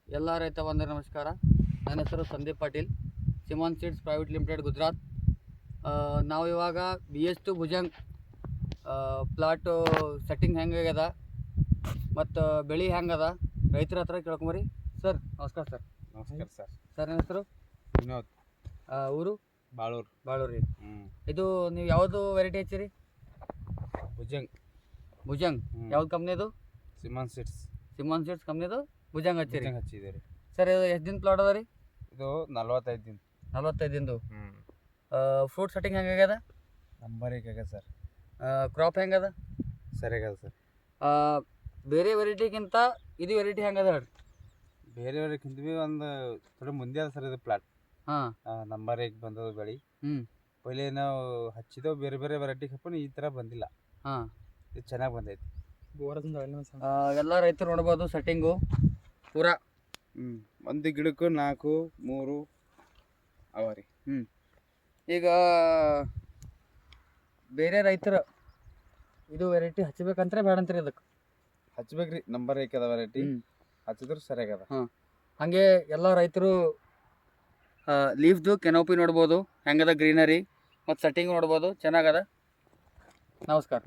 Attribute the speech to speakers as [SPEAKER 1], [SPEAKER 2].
[SPEAKER 1] ಎಲ್ಲ ರೈತ ಬಂದರೆ ನಮಸ್ಕಾರ. ನನ್ನ ಹೆಸರು ಸಂದೀಪ್ ಪಾಟೀಲ್, ಸಿಮಾನ್ ಸೀಡ್ಸ್ ಪ್ರೈವೇಟ್ ಲಿಮಿಟೆಡ್, ಗುಜರಾತ್. ನಾವು ಇವಾಗ BS2 ಭುಜಂಗ್ ಪ್ಲಾಟು ಸೆಟ್ಟಿಂಗ್ ಹೆಂಗಾಗ್ಯದ ಮತ್ತು ಬೆಳೆ ಹೆಂಗದ ರೈತರ ಹತ್ರ ಕೇಳ್ಕೊಂಬರಿ. ಸರ್ ನಮಸ್ಕಾರ. ಸರ್
[SPEAKER 2] ನಮಸ್ಕಾರ ಸರ್.
[SPEAKER 1] ಸರ್ ನನ್ನ ಹೆಸರು
[SPEAKER 2] ವಿನೋದ್.
[SPEAKER 1] ಊರು ಬಾಳೂರು ರೀ. ಇದು ನೀವು ಯಾವುದು ವೆರೈಟಿ ಹಚ್ಚಿರಿ? ಭುಜಂಗ್. ಯಾವ್ದು ಕಂಪ್ನಿದು?
[SPEAKER 2] ಸಿಮಾನ್ ಸೀಡ್ಸ್
[SPEAKER 1] ಕಂಪ್ನಿದು ಭುಜಂಗ್ ಹಚ್ಚಿರಿ.
[SPEAKER 2] ಹಚ್ಚಿದ್ದೀರಿ
[SPEAKER 1] ಸರ್ ಇದು ಎಷ್ಟು ದಿನ ಪ್ಲಾಟ್ ಅದ ರೀ?
[SPEAKER 2] ಇದು 45 ದಿನ.
[SPEAKER 1] 45 ದಿನದು. ಫ್ರೂಟ್ ಸೆಟ್ಟಿಂಗ್ ಹೆಂಗಾಗ್ಯದ?
[SPEAKER 2] ನಂಬರ್ ಆಗ್ಯದ ಸರ್.
[SPEAKER 1] ಕ್ರಾಪ್ ಹೆಂಗದ?
[SPEAKER 2] ಸರಿಯಾಗದ ಸರ್.
[SPEAKER 1] ಬೇರೆ ವೆರೈಟಿಗಿಂತ ಇದು ವೆರೈಟಿ ಹೆಂಗದ ಹೇಳ್ರಿ?
[SPEAKER 2] ಬೇರೆಯವ್ರಿಗಿಂತ ಭೀ ಒಂದು ಥೋಡೆ ಮುಂದೆ ಅದ ಸರ್ ಇದು ಪ್ಲಾಟ್. ನಂಬರ್ 1 ಬಂದದ ಬೆಳೆ. ಪहिले ನಾವು ಹಚ್ಚಿದೆವು ಬೇರೆ ಬೇರೆ ವೆರೈಟಿ ಹಾಕೊಂಡು ಈ ಥರ ಬಂದಿಲ್ಲ. ಇದು ಚೆನ್ನಾಗಿ ಬಂದೈತಿ.
[SPEAKER 1] ಎಲ್ಲ ರೈತರು ನೋಡ್ಬೋದು ಸೆಟ್ಟಿಂಗು ಪೂರಾ.
[SPEAKER 2] ಒಂದು ಗಿಡಕ್ಕೂ 4, 3 ಅವ ರೀ.
[SPEAKER 1] ಈಗ ಬೇರೆ ರೈತರು ಇದು ವೆರೈಟಿ ಹಚ್ಚಬೇಕಂದ್ರೆ ಬೇಡ ಅಂತೀರಿ? ಅದಕ್ಕೆ
[SPEAKER 2] ಹಚ್ಬೇಕ್ರಿ. ನಂಬರ್ 1 ಅದ ವೆರೈಟಿ. ಹಚ್ಚಿದ್ರು ಸರಿಯಾಗದ.
[SPEAKER 1] ಹಾಗೆ ಎಲ್ಲ ರೈತರು ಲೀಫ್ದು ಕೆನೋಪಿ ನೋಡ್ಬೋದು ಹೆಂಗದ, ಗ್ರೀನರಿ ಮತ್ತು ಸೆಟ್ಟಿಂಗ್ ನೋಡ್ಬೋದು ಚೆನ್ನಾಗದ. ನಮಸ್ಕಾರ.